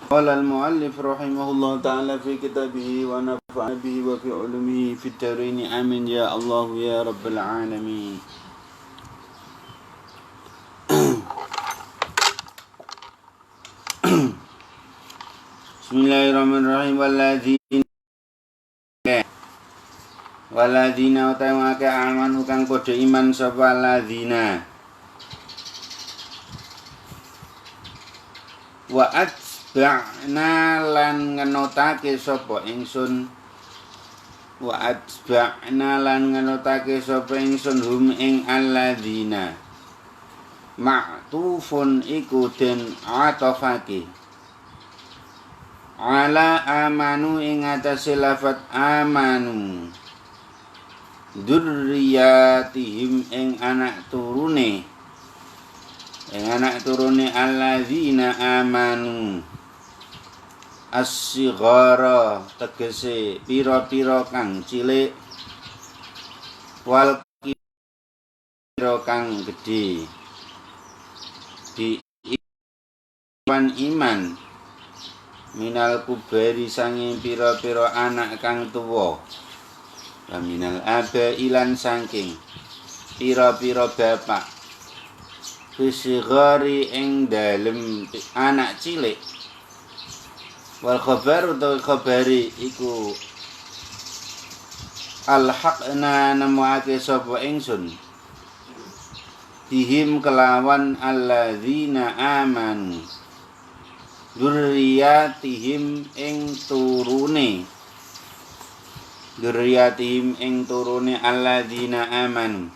قال المؤلف رحمه الله تعالى في كتابه ونفع به وفي علومه في الدارين آمين يا الله يا رب العالمين. Bismillahirrahmanirrahim. Waladina utawake amanu kang padha iman sapa ladina wa atba'na lan ngenotake sapa ingsun hum ing alladzina ma'tufun iku den atofake ala amanu ing atase lafat amanu dzurriyyatihim ing anak turune alladzina amanu as-sighara tegese pira-pira kang cilik wal pira kang gedhe di iman minal kubari sanging pira-pira anak kang tuwa minal aba ilan saking pira-pira bapak fisigari ing dalem anak cilik wal khabar utawa khabari iku alhaqna namuake sapa ingsun bihim kelawan alladzina amanu dzurriyyatihim ing turune alladzina amanu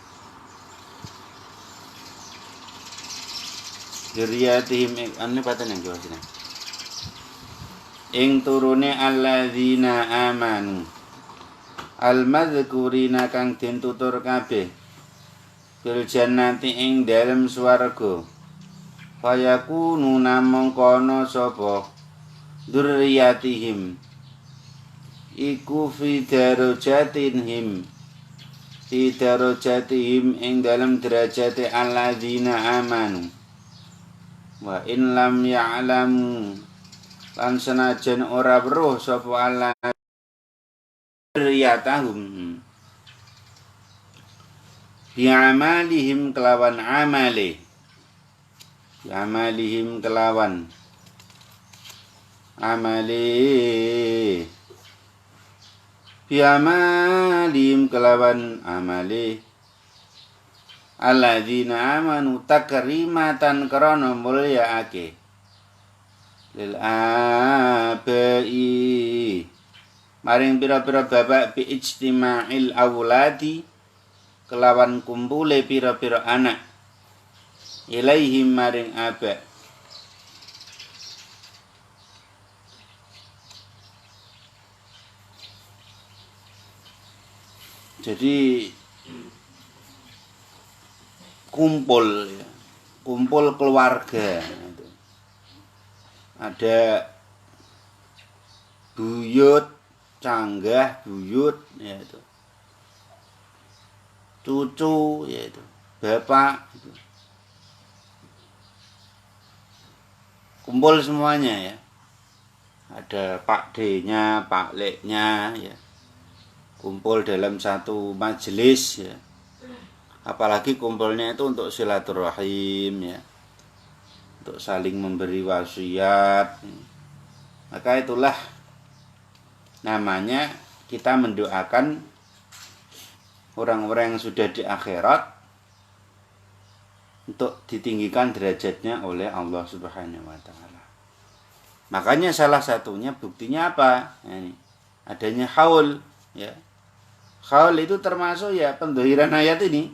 dzurriyyatihim ane paten yang jawab sini ing turune alladzina amanu al-madzkurina kang den tutur kabeh bil jannati ing dalem swarga fayakunu namangkono sapa dzurriyyatihim iku fi darajatihim ing dalam derajate alladzina amanu wa in lam ya'lamu lan senajan ora weruh sapa alladzina bi'amalihim kelawan amale bi'amalihim kelawan amale alladzina amanu takrimatan karana mulyaake lil abai maring pira-pira bapak bi ijtima'il awladi kelawan kumpule pira-pira anak ilaihim maring aba jadi kumpul keluarga ada buyut, canggah, buyut yaitu cucu yaitu bapak gitu. Kumpul semuanya ya. Ada Pak D-nya, Pak L-nya ya. Kumpul dalam satu majelis ya. Apalagi kumpulnya itu untuk silaturahim ya. Untuk saling memberi wasiat. Maka itulah namanya kita mendoakan orang-orang yang sudah di akhirat untuk ditinggikan derajatnya oleh Allah Subhanahu wa taala. Makanya salah satunya buktinya apa? Nah, ini adanya haul ya. Haul itu termasuk ya pendhahiran ayat ini.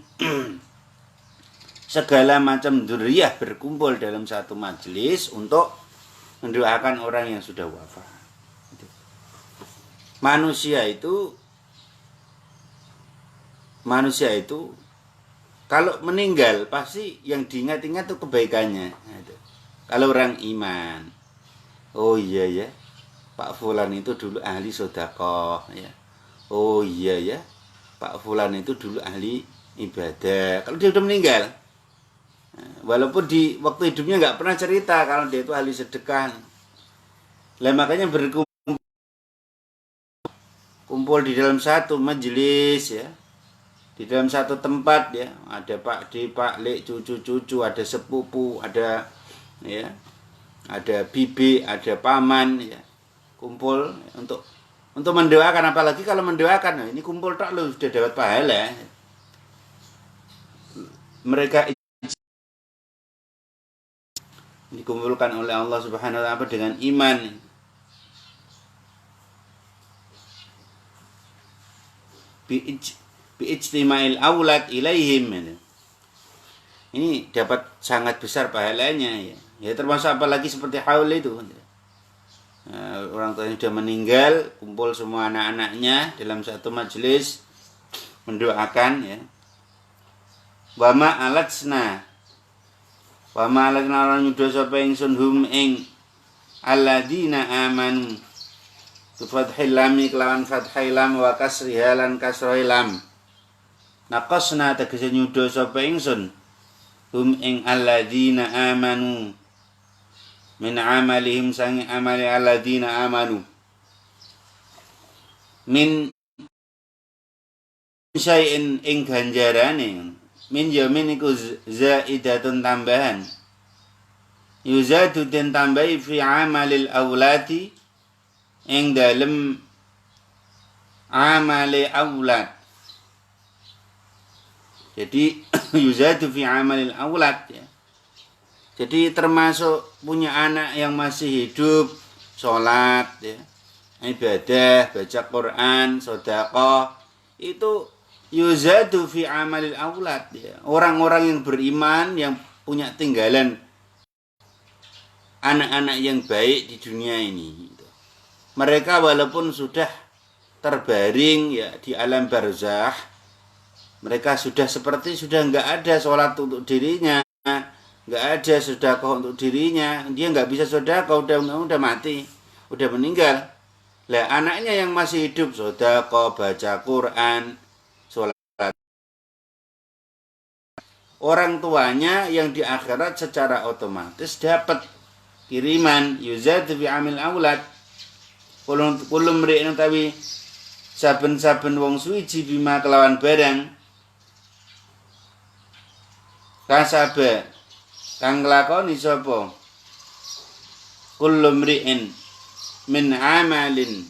Segala macam dzurriyyah berkumpul dalam satu majelis untuk mendoakan orang yang sudah wafat. Manusia itu kalau meninggal pasti yang diingat-ingat itu kebaikannya. Kalau orang iman, oh iya ya, Pak Fulan itu dulu ahli sedekah ya. Oh iya ya, Pak Fulan itu dulu ahli ibadah. Kalau dia sudah meninggal, walaupun di waktu hidupnya nggak pernah cerita kalau dia itu ahli sedekah. Lah makanya berkumpul di dalam satu majelis ya. Di dalam satu tempat ya, ada Pak D, Pak Lek, cucu-cucu, ada sepupu, ada ya, ada bibi, ada paman ya. Kumpul untuk mendoakan, apalagi kalau mendoakan, ini kumpul tak lu sudah dapat pahala. Mereka dikumpulkan oleh Allah Subhanahu wa taala dengan iman. Bi'ijtima'il aulad ilaihim. Ini dapat sangat besar pahalanya ya. Ya termasuk apalagi seperti haul itu. Orang tuanya sudah meninggal, kumpul semua anak-anaknya dalam satu majelis mendoakan ya. Wa ma alatsna orang nyuda sapa ingsun hum ing alladzina amanu bi fathil lam kelawan fathil lam wa kasriha lan kasril lam. Naqasna tegese nyuda sapa ingsun hum ing alladzina amanu min amalihim sangi amali alladzina amanu min syai'in ing ganjarane. Min yamin iku zaidatun tambahan. Yuzadu den tambahi fi amalil aulati ing dalem amali aulad. Jadi yuzadu fi amalil aulad ya. Jadi termasuk punya anak yang masih hidup, sholat ya, ibadah, baca Quran, sedekah, itu yuzadu fi amalil aulad ya. Orang-orang yang beriman yang punya tinggalan anak-anak yang baik di dunia ini. Mereka walaupun sudah terbaring ya di alam barzakh, mereka sudah nggak ada sholat untuk dirinya, nggak ada sedekah untuk dirinya, dia nggak bisa sedekah, udah mati, udah meninggal. Lah anaknya yang masih hidup sedekah, baca Quran, orang tuanya yang di akhirat secara otomatis dapat kiriman yuzadu fi amil aulad. Kulum mri'in utawi saben-saben wong suwiji bima kelawan barang kasaba kang nglakoni sapa kulum mri'in min amalin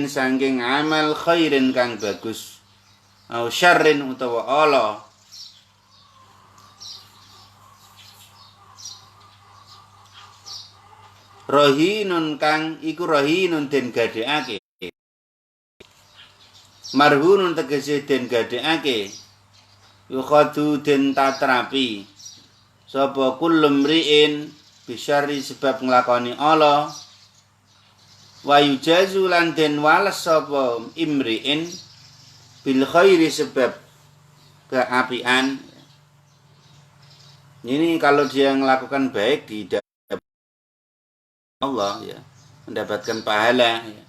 saking amal khairin kang bagus au syarrin utawa ala. Rohinun kang iku rohinun den gadekake. Marhunun tegese den gadekake. Yukhadu den tatrapi. Sapa kullum ri'in bisyari sebab nglakoni ala. Wa yujazu lan den wales sapa imri'in bil khairi sebab keapian. Ini kalau dia melakukan baik di Allah ya, mendapatkan pahala ya,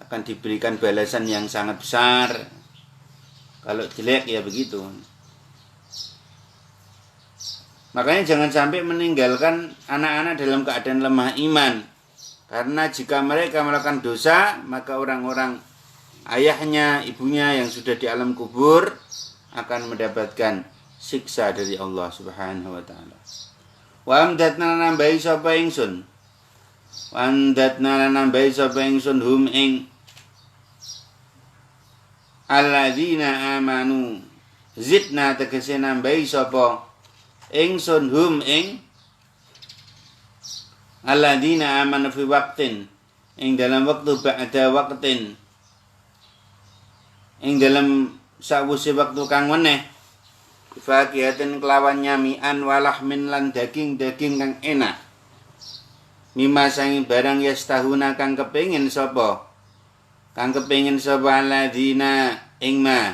akan diberikan balasan yang sangat besar. Kalau jelek ya begitu. Makanya jangan sampai meninggalkan anak-anak dalam keadaan lemah iman, karena jika mereka melakukan dosa, maka orang-orang ayahnya, ibunya yang sudah di alam kubur akan mendapatkan siksa dari Allah Subhanahu wa taala. Wa amdatna nambahi sapa ingsun wandatna nambahi sapa ingsun hum ing alladzina amanu zidna tegese nambahi sapa ingsun hum ing alladzina amanu fi waqtin ing dalam waktu ba'da waqtin ing dalam sawise waktu kang meneh fakihatin kelawan nyamian walahmin lan daging-daging kang enak mimma sangi barang yastahuna kang kepengin sapa alladzina ing ma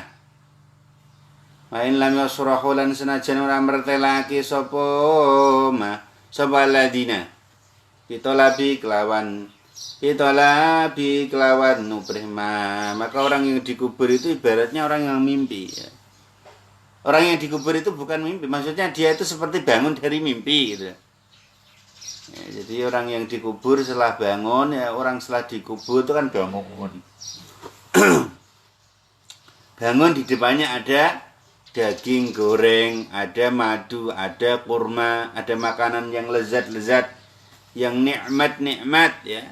main lam yasrahu lan senajan ora mertelake sapa alladzina pitolabi kelawan nubrih maka orang yang dikubur itu ibaratnya orang yang mimpi ya. Orang yang dikubur itu bukan mimpi, maksudnya dia itu seperti bangun dari mimpi gitu. Ya, jadi orang yang dikubur setelah bangun, ya orang setelah dikubur itu kan bangun. Bangun di depannya ada daging goreng, ada madu, ada kurma, ada makanan yang lezat-lezat, yang nikmat-nikmat ya.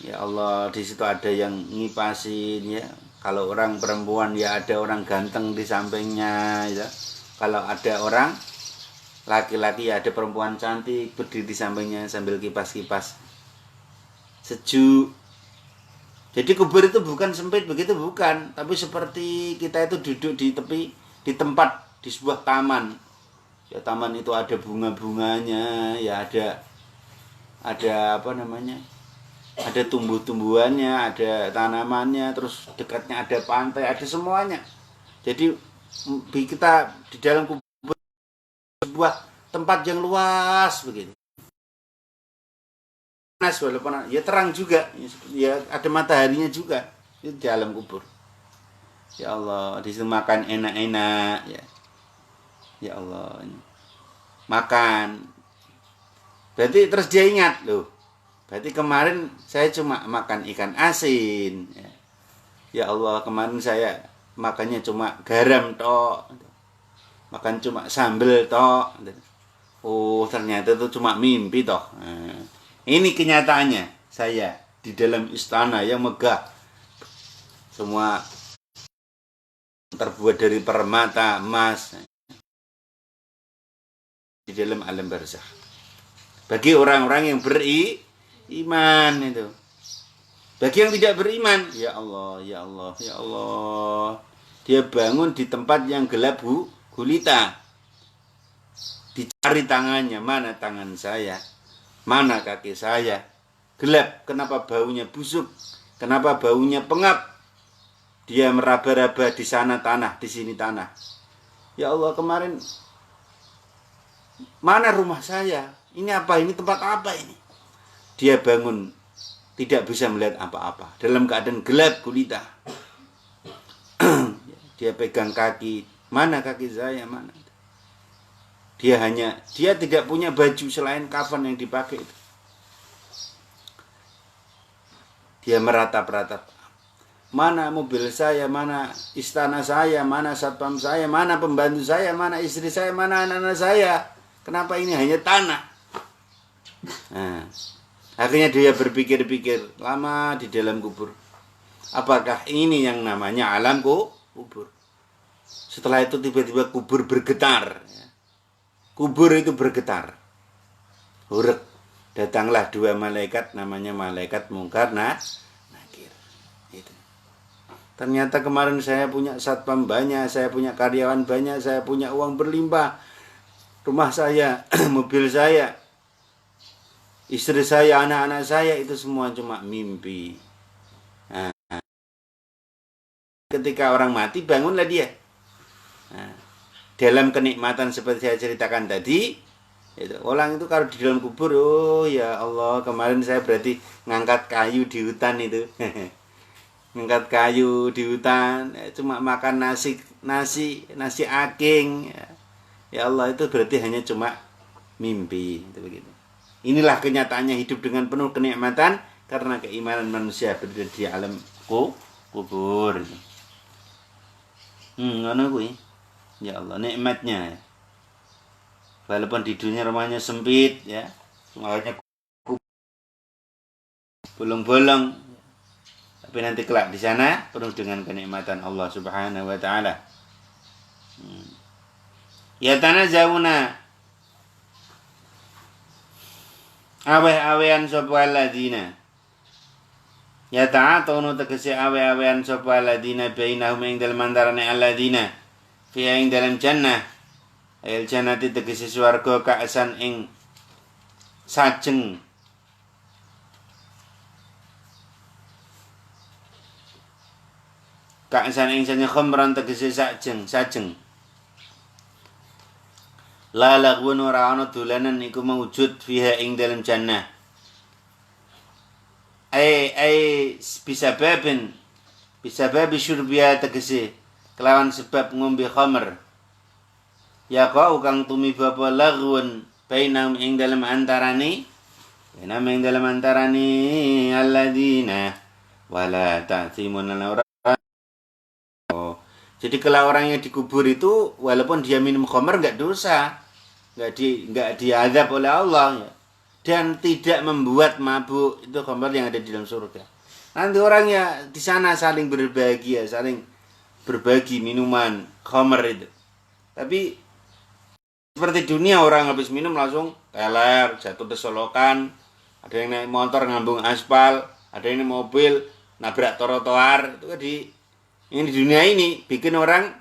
Ya Allah, di situ ada yang ngipasin ya. Kalau orang perempuan ya ada orang ganteng di sampingnya ya. Kalau ada orang laki-laki ya ada perempuan cantik berdiri di sampingnya sambil kipas-kipas. Sejuk. Jadi kubur itu bukan sempit begitu, bukan, tapi seperti kita itu duduk di tepi, di tempat, di sebuah taman. Ya taman itu ada bunga-bunganya, ya ada apa namanya? Ada tumbuh-tumbuhannya, ada tanamannya, terus dekatnya ada pantai, ada semuanya. Jadi kita di dalam kubur sebuah tempat yang luas begitu. Panas walaupun ya terang juga, ya ada mataharinya juga di dalam kubur. Ya Allah, di situ makan enak-enak ya. Ya Allah. Makan. Berarti terus dia ingat loh. Berarti kemarin saya cuma makan ikan asin. Ya Allah, kemarin saya makannya cuma garam tok. Makan cuma sambal tok. Oh, ternyata itu cuma mimpi toh. Ini kenyataannya saya di dalam istana yang megah. Semua terbuat dari permata, emas. Di dalam alam barzakh. Bagi orang-orang yang beriman itu. Bagi yang tidak beriman, ya Allah, ya Allah, ya Allah. Dia bangun di tempat yang gelap gulita. Dicari tangannya, mana tangan saya? Mana kaki saya? Gelap, kenapa baunya busuk? Kenapa baunya pengap? Dia meraba-raba di sana tanah, di sini tanah. Ya Allah, kemarin mana rumah saya? Ini apa? Ini tempat apa ini? Dia bangun, tidak bisa melihat apa-apa. Dalam keadaan gelap gulita. Dia pegang kaki. Mana kaki saya? Mana? Dia tidak punya baju selain kafan yang dipakai itu. Dia meratap-ratap. Mana mobil saya, mana istana saya, mana satpam saya, mana pembantu saya, mana istri saya, mana anak-anak saya. Kenapa ini hanya tanah? Nah, akhirnya dia berpikir-pikir lama di dalam kubur. Apakah ini yang namanya alam kubur? Setelah itu tiba-tiba kubur bergetar. Kubur itu bergetar. Hurek. Datanglah dua malaikat, namanya malaikat Mungkar Nakir. Itu. Ternyata kemarin saya punya satpam banyak, saya punya karyawan banyak, saya punya uang berlimpah. Rumah saya, mobil saya, istri saya, anak-anak saya, itu semua cuma mimpi. Nah, ketika orang mati, bangunlah dia. Nah, dalam kenikmatan seperti saya ceritakan tadi, orang itu kalau di dalam kubur, oh ya Allah, kemarin saya berarti ngangkat kayu di hutan itu. Ngangkat kayu di hutan, cuma makan nasi aking. Ya Allah, itu berarti hanya cuma mimpi, itu begitu. Inilah kenyataannya hidup dengan penuh kenikmatan karena keimanan manusia berada di alam kubur. Ngono kuwi. Ya Allah, nikmatnya. Walaupun di dunia rumahnya sempit ya, semuanya bolong-bolong, tapi nanti kelak di sana penuh dengan kenikmatan Allah Subhanahu wa taala. Ya tanazawuna awe-awean sapa alladzina. Ya ta'atunu tegese awe-awean sapa alladzina bainahum ing dalem antarane alladzina fi ing dalam jannah. Ail jannati tegese swarga ka'san ing sajeng. Ka'san ing sajeng khamran tegese sajeng. La lagwun ora ana dolanan iku mawujud fiha ing dalam jannah. Ai bisa babi syurbiya tegese kelawan sebab ngombe khamr. Ya kau kang tumiba apa lagwun bainahum ing dalam antarane alladzina wala ta'timun orang. Jadi kalau orang yang dikubur itu walaupun dia minum khamr enggak dosa, enggak diazab oleh Allah ya. Dan tidak membuat mabuk itu khamr yang ada di dalam surga. Nanti orangnya di sana saling berbagi ya, saling berbagi minuman khamr itu. Tapi seperti dunia orang habis minum langsung teler, jatuh ke solokan, ada yang naik motor ngambung aspal, ada yang naik mobil nabrak trotoar, itu kan di dunia ini bikin orang.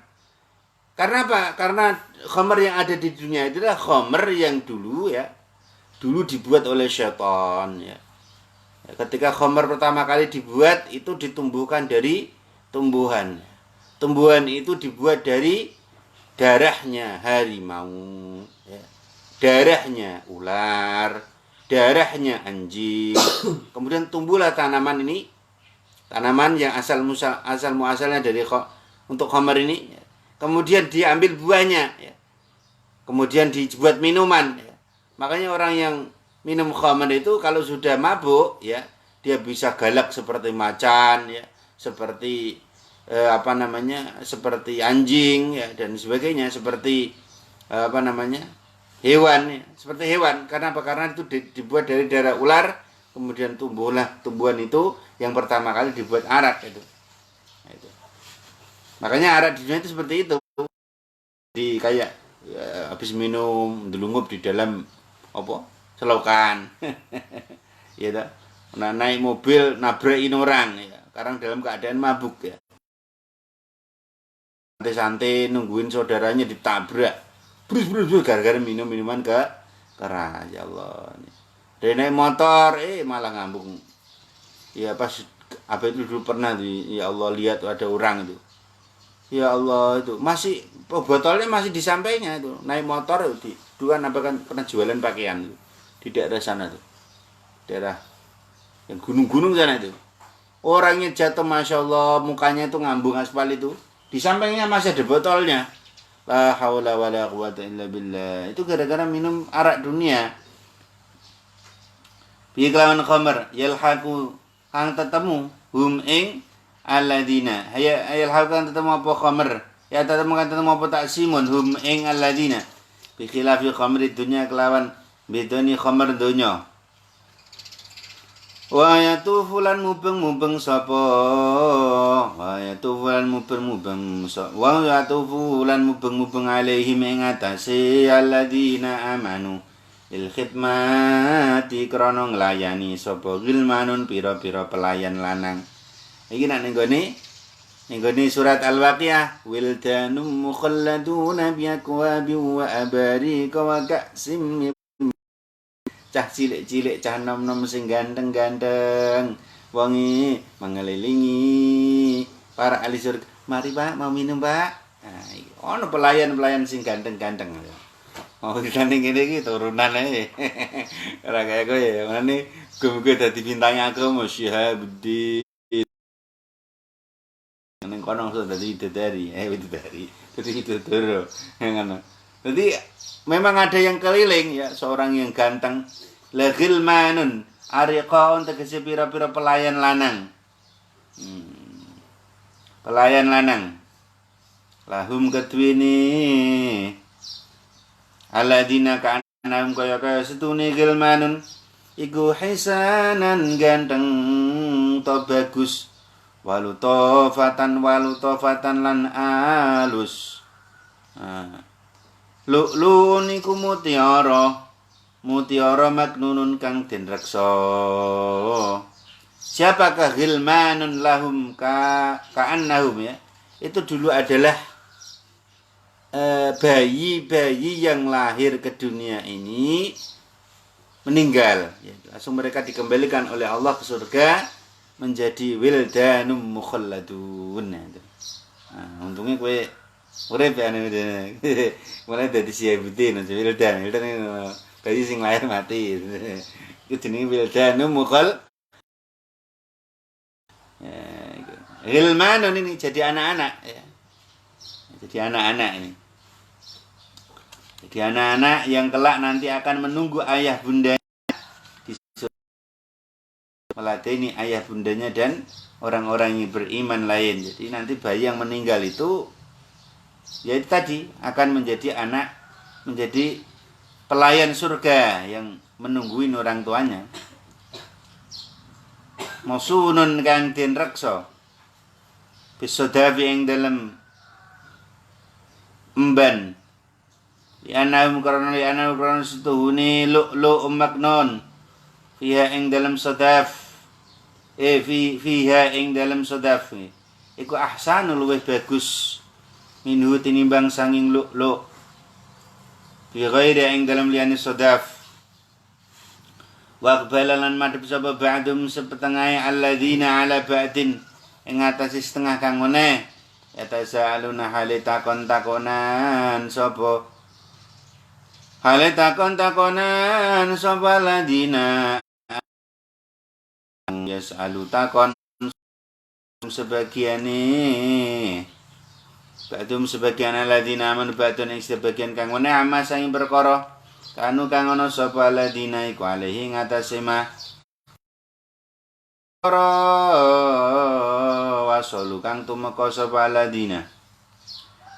Karena apa? Karena khamr yang ada di dunia itu adalah khamr yang dulu dibuat oleh syaitan ya. Ketika khamr pertama kali dibuat itu ditumbuhkan dari tumbuhan. Tumbuhan itu dibuat dari darahnya harimau ya. Darahnya ular, darahnya anjing. Kemudian tumbuhlah tanaman ini. Tanaman yang asal muasalnya dari untuk khamr ini, ya. Kemudian diambil buahnya, ya. Kemudian dibuat minuman. Ya. Makanya orang yang minum khamr itu kalau sudah mabuk, ya, dia bisa galak seperti macan, ya, seperti seperti anjing, ya, dan sebagainya, seperti hewan, ya. Seperti hewan. Karena apa? Karena itu dibuat dari darah ular. Kemudian tumbuhan itu yang pertama kali dibuat arak itu. Makanya arak di dunia itu seperti itu. Di kayak habis minum delungup di dalam selokan. Ya toh. Nah, naik mobil nabrakin orang ya. Sekarang dalam keadaan mabuk ya. Santai-santai nungguin saudaranya ditabrak. Brus gara-gara minum minuman keras ya Allah. Dari naik motor, malah ngambung. Ya pas apa itu dulu pernah ya Allah lihat ada orang itu. Ya Allah itu masih botolnya masih di sampingnya itu. Naik motor itu dua kan pernah jualan pakaian itu di daerah sana tuh. Daerah yang gunung-gunung sana itu. Orangnya jatuh Masya Allah mukanya itu ngambung aspal itu. Di sampingnya masih ada botolnya. La haula wala quwata illa billah. Itu gara-gara minum arak dunia. Bi kelawan khamr yalhaqu kang tetemu hum ing alladzina yalhaqu kang tetemu apa khamr ya tetemu apa taksimun hum ing alladzina bi khilafi khamri dunya kelawan bedoni khamr dunya wa yatufulan mubeng sapa wa yatufulan mubeng alaihim ing atase alladzina amanu il khidmati krana nglayani sapa gilmanun pira-pira pelayan lanang. Iki nek ning gone surat Al-Waqiah wildanum mukhalladuna bi aqwabi wa abarika wa ka'sim cah cilik-cilik cah nom-nom sing ganteng-ganteng wongi mengelilingi para ahli surga. Mari Pak, mau minum Pak. Nah, ono pelayan-pelayan sing ganteng-ganteng. Mau ditanding ngene iki turunan ae. Ora kaya kowe ya. Mane gue dadi bintang aku Musyihabuddin. Nang kono sudah dadi bidadari. Dadi bidadara. Ngono. Jadi memang ada yang keliling ya, seorang yang ganteng. La ghilmanun ariqaun tegese pira-pira pelayan lanang. Pelayan lanang. Lahum kedwini alladzina ka'annahum kaya setune gilmanun iku hisanan ganteng to bagus walutofatan lan alus. Lu niku mutiara maknunun kang den reksa. Siapakah gilmanun lahum ka'annahum ya? Itu dulu adalah bayi-bayi yang lahir ke dunia ini meninggal ya, langsung mereka dikembalikan oleh Allah ke surga menjadi wildanum mukhalladun. Nah, untungnya kowe urip ya mulai dadi Syihabuddin wildan bayi sing lahir mati itu jenenge wildanum mukhall ya, Gilmanun ini jadi anak-anak ya. Jadi anak-anak ini. Jadi anak-anak yang kelak nanti akan menunggu ayah bundanya meladeni ayah bundanya dan orang-orang yang beriman lain. Jadi nanti bayi yang meninggal itu ya itu tadi akan menjadi anak, menjadi pelayan surga yang menungguin orang tuanya. Mausunun kang den reksa bisodafi ing dalam emban lianahum karena setuhuni lu maknon fiha ing dalam sodaf fiha ing dalam sodaf iku ahsanul luwih bagus minhu tinimbang sanging lu fi ghairi ing dalam liyane sodaf wa qbalalan madhep sapa ba'dum sepetengahe alladzina ala ba'din ing atase setengah kang meneh yatasaluna hale takon-takonan sapa ladina yasalu takon sebagiane ba'dum sebagian alladzina aman ba'dun ing sebagian kang meneh ama sing perkara kanu kang ana sapa ladina iku alaihi ngatasé mah wasalu kang tumeka sapa ladina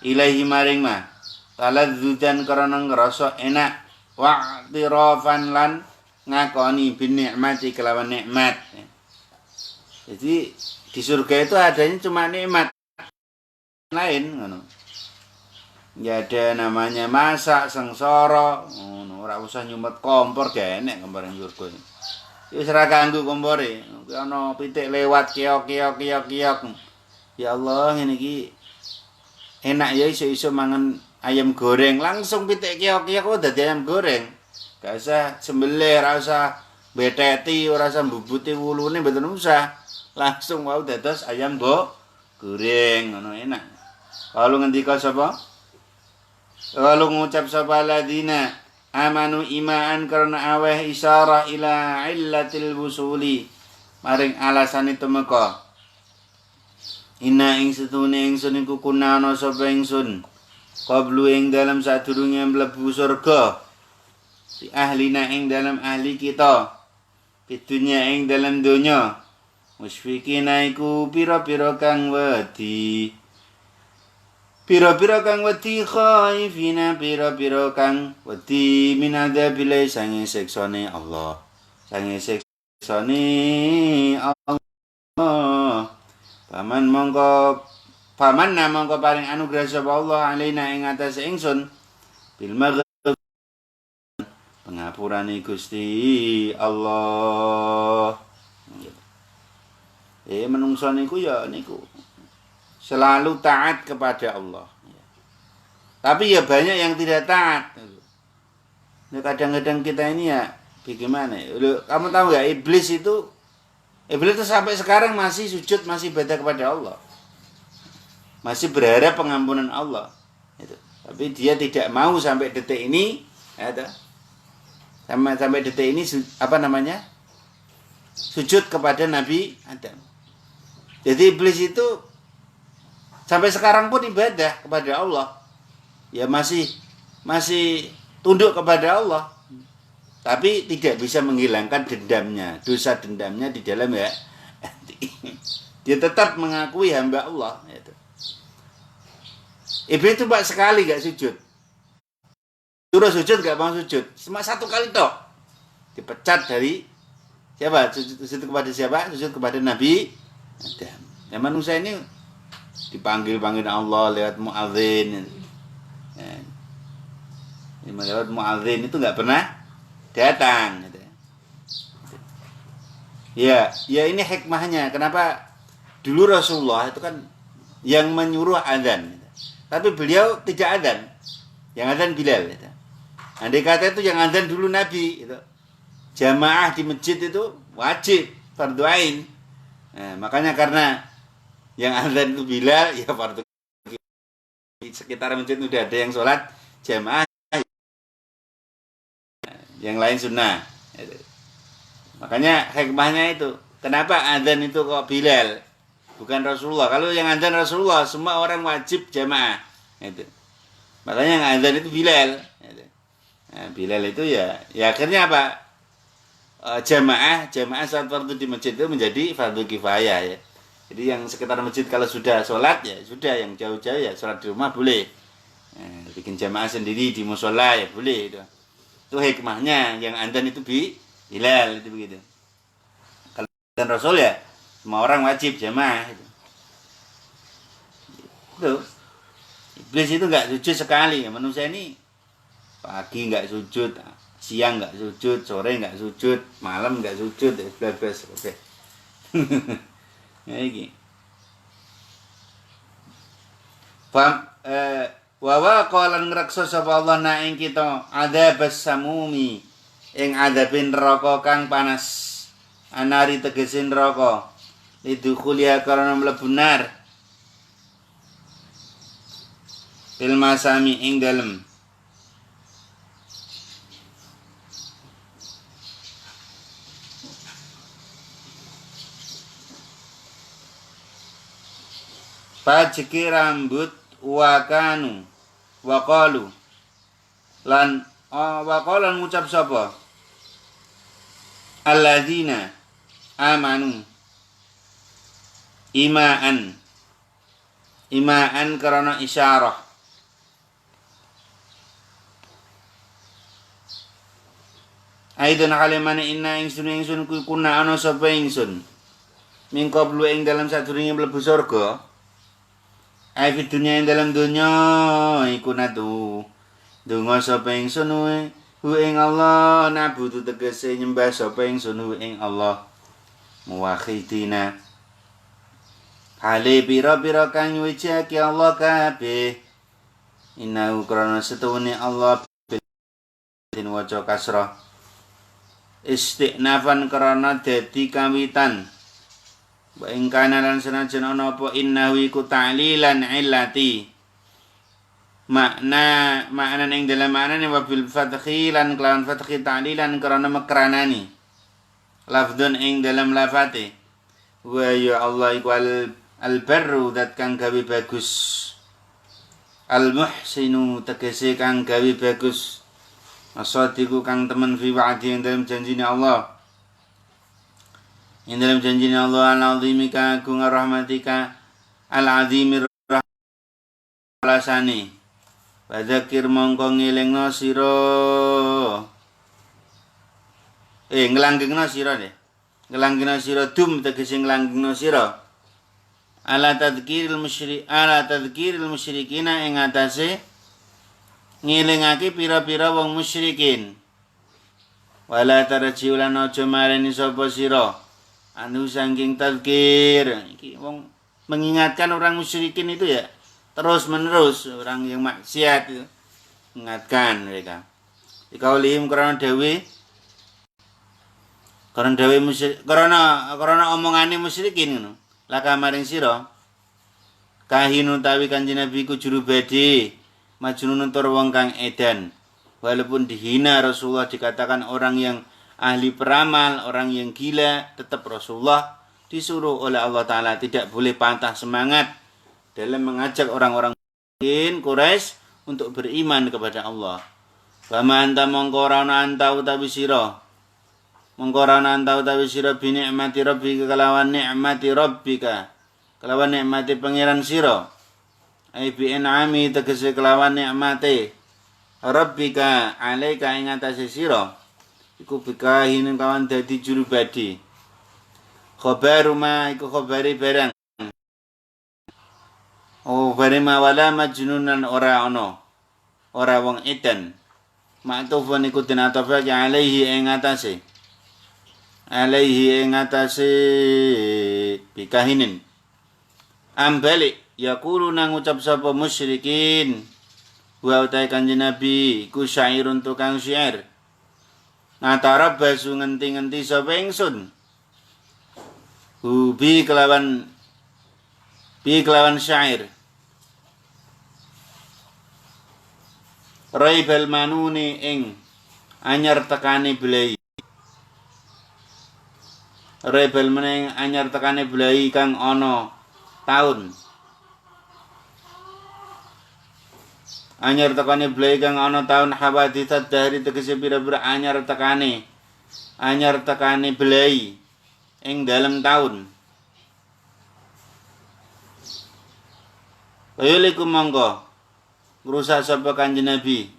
ilaihi maring mah taladzudan karena ngrasa enak wa'tirafan lan ngakoni bin nikmati kelawan nikmat. Jadi di surga itu adanya cuma nikmat lain ngono. Ya ada namanya masak sengsara, ora usah nyumet kompor gak enek kompor ing surga. Wis ora kanggo kompore, ana pitik lewat kiok. Ya Allah ngene iki enak ya iso-iso mangan ayam goreng langsung pitik kiok kok dadi ayam goreng. Gak usah sembelih, ora usah beteti, ora usah mbubuti wulune mboten usah. Langsung wau dados ayam goreng ngono enak. Kalau ngendika sapa? Kalau ngucap sapa ladina amanu imaan karena aweh isyarah ila illatil wusuli maring alasane temeka inna ing setune ingsun iku kunana sapa ingsun qablu ing dalam sadurunge mlebu surga si ahlina ing dalam ahli kita pidunya ing dalam donya musfikina iku pira-pira kang wedi pira-pira kang wedi khaifina pira-pira kang wedi min adzabilai sange siksane Allah sange siksane Allah paman mongko paring anugerah sapa Allah alaina ing atase ingsun bil maghrib pengapurane Gusti Allah menungso niku ya niku selalu taat kepada Allah. Tapi ya banyak yang tidak taat. Kadang-kadang kita ini ya bagaimana? Kamu tahu nggak iblis itu sampai sekarang masih sujud, masih ibadah kepada Allah. Masih berharap pengampunan Allah. Tapi dia tidak mau sampai detik ini, sampai detik ini sujud kepada Nabi Adam. Jadi iblis itu sampai sekarang pun ibadah kepada Allah. Ya masih tunduk kepada Allah. Tapi tidak bisa menghilangkan dendamnya, dosa dendamnya di dalam ya. Dia tetap mengakui hamba Allah. Iblis itu sekali gak sujud. Suruh sujud gak mau sujud. Cuma satu kali tok. Dipecat dari siapa? Sujud kepada siapa? Sujud kepada Nabi Adam. Yang manusia ini dipanggil Allah lewat muadzin. Lewat muadzin itu nggak pernah datang. Ya ini hikmahnya. Kenapa dulu Rasulullah itu kan yang menyuruh azan, tapi beliau tidak azan. Yang azan Bilal. Andai kata itu yang azan dulu Nabi. Jamaah di masjid itu wajib fardhu ain. Makanya karena yang azan itu Bilal, ya fardu di sekitar masjid udah ada yang sholat jamaah, yang lain sunnah. Makanya hikmahnya itu, kenapa azan itu kok Bilal, bukan Rasulullah? Kalau yang azan Rasulullah, semua orang wajib jamaah. Makanya yang azan itu Bilal. Nah, Bilal itu ya akhirnya apa? Jamaah salat fardu di masjid itu menjadi fardu kifayah ya. Jadi yang sekitar masjid kalau sudah sholat ya sudah, yang jauh-jauh ya sholat di rumah boleh. Nah, bikin jamaah sendiri di musola ya boleh itu. Itu hikmahnya yang adzan itu Bilal itu begitu. Kalau adzan Rasul ya semua orang wajib jamaah itu. Itu. Iblis itu enggak sujud sekali. Manusia ini pagi enggak sujud, siang enggak sujud, sore enggak sujud, malam enggak sujud, blas oke. Ya iki. Paham wa qalan ngreksa sapa Allah na ing kita adzabas samumi ing adzabin neraka kang panas. Anari tegesin neraka. Lidukhulia karena mlebu nar. Fil masami ing dalem. Pajeki rambut wakanu waqalu lan waqalan ngucap sapa alladzina amanu imaan karena isyarah aidon kalimane inna ingsun kuna ana sapa ingsun mingko blu ing dalam sadurunge mlebu surga. Ai dunya ing dalam dunya iku nadu donga sapa ingsun ing Allah nabudu tegese nyembah sapa ingsun ing Allah muwahhidina hale pira-pira kang nyucike Allah kabeh innahu krana setune Allah bin waca kasrah istinafan krana dadi kawitan wa ing kana lan senajan ana apa innahu iku ta'lilan illati makna ing dalam maknane wa bil fathi lan kelawan fathi ta'lilan karena mekranani lafdzun ing dalam lafate wa ya Allah iku al barru dat kang gawe bagus al muhsinu tegese kang gawe bagus asadiku kang temen fi wa'di ing dalam janjine Allah. Ing dalam janjine Allah al-azimika agung rahmatika al-azimir rahmalasani wadzakir mongko ngelingno sira nglanggengno sira dum tegese nglanggengno sira ala tadzkiril musyrikina ing atase ngelingake pira-pira wong musyrikin wala tarjiulan aja mareni sapa sira anu saking tadzkir iki wong mengingatkan orang musyrikin itu ya terus menerus orang yang maksiat itu mengingatkan mereka dikaulihim karena omongane musyrikin ngono laka maring sira kahinu tawi kanjeng Nabi ku juru badi majnunun tur wong kang edan walaupun dihina Rasulullah dikatakan orang yang ahli peramal, orang yang gila, tetap Rasulullah disuruh oleh Allah Ta'ala tidak boleh patah semangat dalam mengajak orang-orang Quraisy untuk beriman kepada Allah. Bama anta mongkorana anta utawi sira binikmati rabbika kelawan nikmati rabbika kelawan nikmati pangeran sira ai bi in'ami tegese kelawan nikmati rabbika alaika ing atase sira iku bikahin kawan dadi juru badi khabaru ma iku khabari barang barima wala majnunan ora wong edan ma'tufun iku den atofake alaihi ing atase bikahinin ambali yaquluna ngucap sapa musyrikin wa utai kanjeng Nabi iku syairun tukang syair natarabbasu ngenti-ngenti sapa ingsun bi kelawan syair raibal manuni ing anyar tekane blai raibal meneng anyar tekane blai kang ana taun anyar tekane blai kang ana taun hawaditsat dari tegese pira-pira anyar tekane blai ing dalem taun. Kayoliku mongko ngrusak sapa Kanjeng Nabi.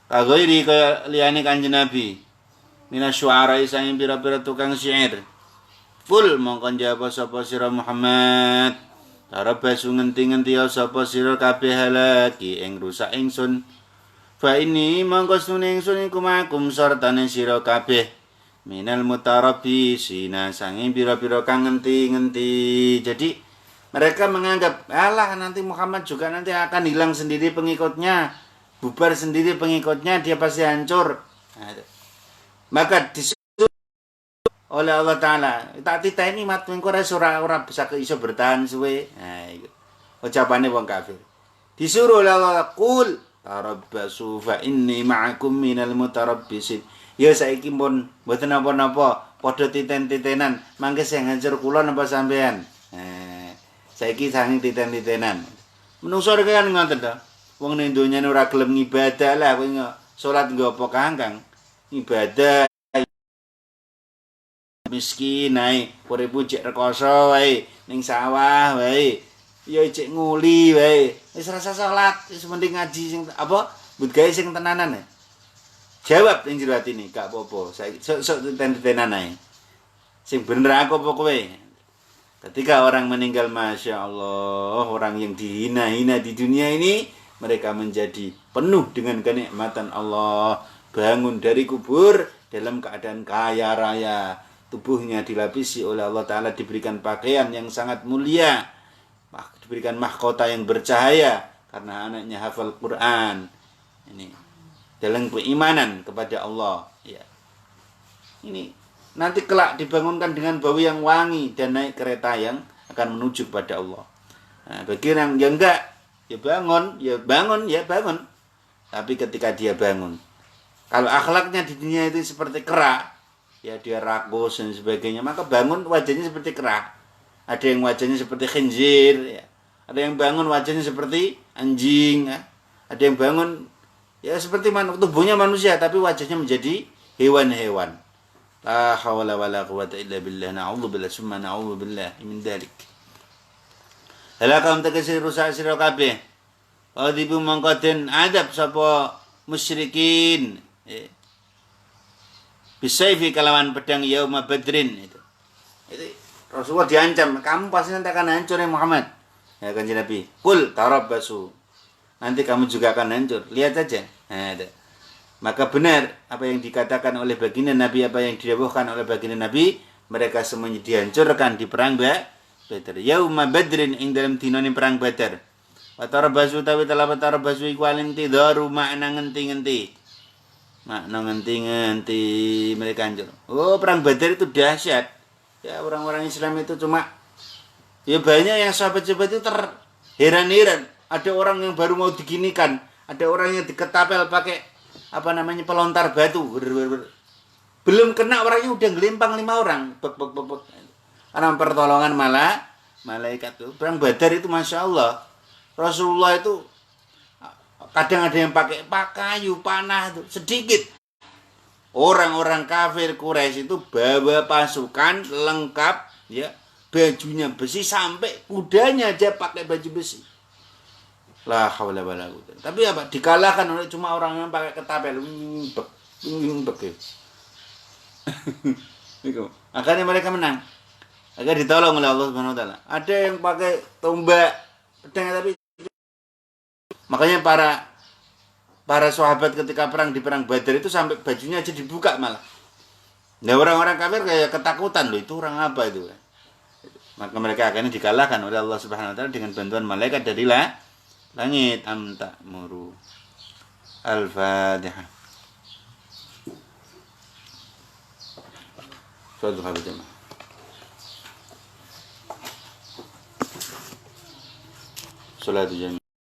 Kagoiri kaya liyane Kanjeng Nabi. Minas syu'ara isane pira-pira tukang syair. Full mongko njaba sapa sira Muhammad. Tarabasu ngenti-ngenti sapa sira kabeh halaki ing rusak ingsun. Fa ini mongko suneng ingsun iku makum sartane sira kabeh. Minal mutarabbisina sanging pira-pira kang ngenti-ngenti. Jadi mereka menganggap alah nanti Muhammad juga nanti akan hilang sendiri pengikutnya, bubar sendiri pengikutnya, dia pasti hancur. Nah, maka disuruh oleh Allah Ta'ala, tak titeni mat mengko ora bisa iso bertahan suwe. Nah, itu ucapannya wong kafir. Disuruh oleh Allah, qul tarabbasu fa inni ma'akum minal mutarabbisin. Ya saiki pun mboten napa-napa, padha titen-titenan, mangke sing hancur kula napa sampean. Nah, saiki saking titen-titenan. Menungso rek kan ngoten to. Wong ning donya ora gelem ngibadah lah, kowe salat nggo apa Kang? Ibadah miskin ae, urip cek rekoso wae, ning sawah wae. Ya cek nguli wae. Wis rasa salat, wis mending ngaji sing apa? But gawe sing tenanan. Jawab ning jero atine, gak apa-apa. Saiki sok tenten-tenan ae. Sing bener aku apa kowe? Ketika orang meninggal, Masya Allah, orang yang dihina-hina di dunia ini, mereka menjadi penuh dengan kenikmatan Allah. Bangun dari kubur dalam keadaan kaya raya. Tubuhnya dilapisi oleh Allah Ta'ala, diberikan pakaian yang sangat mulia. Diberikan mahkota yang bercahaya, karena anaknya hafal Quran. Ini dalam keimanan kepada Allah. Ya. Ini nanti kelak dibangunkan dengan bau yang wangi dan naik kereta yang akan menuju kepada Allah. Nah, bagi yang enggak, ya bangun. Tapi ketika dia bangun, kalau akhlaknya di dunia itu seperti kera, ya dia rakus dan sebagainya, maka bangun wajahnya seperti kera. Ada yang wajahnya seperti khinzir, ya. Ada yang bangun wajahnya seperti anjing, ya. Ada yang bangun ya seperti tubuhnya manusia, tapi wajahnya menjadi hewan-hewan. La hawla wala quwata illa billah. Na'udzubillah summa na'udzubillah min dzalik. Halakam tegese rusak sira kabeh. Adibu mangko den adab sapa musyrikin. Bisayfi kalawan pedang yauma badrin itu. Itu Rasulullah diancam, kamu pasti nanti akan hancur ya Muhammad. Ya Kanjeng Nabi, qul tarabbasu. Nanti kamu juga akan hancur. Lihat saja. Nah, itu. Maka benar apa yang dikatakan oleh baginda Nabi, apa yang didhawuhkan oleh baginda Nabi, mereka semuanya dihancurkan di perang Badar. Yauma badrin ing dalam dinane perang Badar. Wa tarabbasu tawi tarabbasu iku alintidaru makna ngenti-ngenti. Makna ngenti-ngenti mereka hancur. Oh, perang Badar itu dahsyat. Ya orang-orang Islam itu cuma ya banyak yang sahabat-sahabat itu terheran-heran. Ada orang yang baru mau diginikan, ada orang yang diketapel pakai pelontar batu. Belum kena orangnya udah ngelimpang 5 orang. Karena pertolongan malaikat tuh. Perang Badar itu Masya Allah. Rasulullah itu kadang ada yang pakai kayu, panah itu sedikit. Orang-orang kafir Quraisy itu bawa pasukan lengkap, ya, bajunya besi sampai kudanya aja pakai baju besi. La haula wala quwwata. Tapi apa? Dikalahkan oleh cuma orang yang pakai ketapel. Itu. Akhirnya mereka menang. Akhirnya ditolong oleh Allah Subhanahu wa taala. Ada yang pakai tombak, pedang, tapi makanya para sahabat ketika di perang Badar itu sampai bajunya aja dibuka malah. Nah, orang-orang kafir kayak ketakutan loh, itu orang apa itu? Maka mereka akhirnya dikalahkan oleh Allah Subhanahu wa taala dengan bantuan malaikat dari langit. Amta muru. Al-Fatihah. Suatu hal jemaah. Salatu jamiah.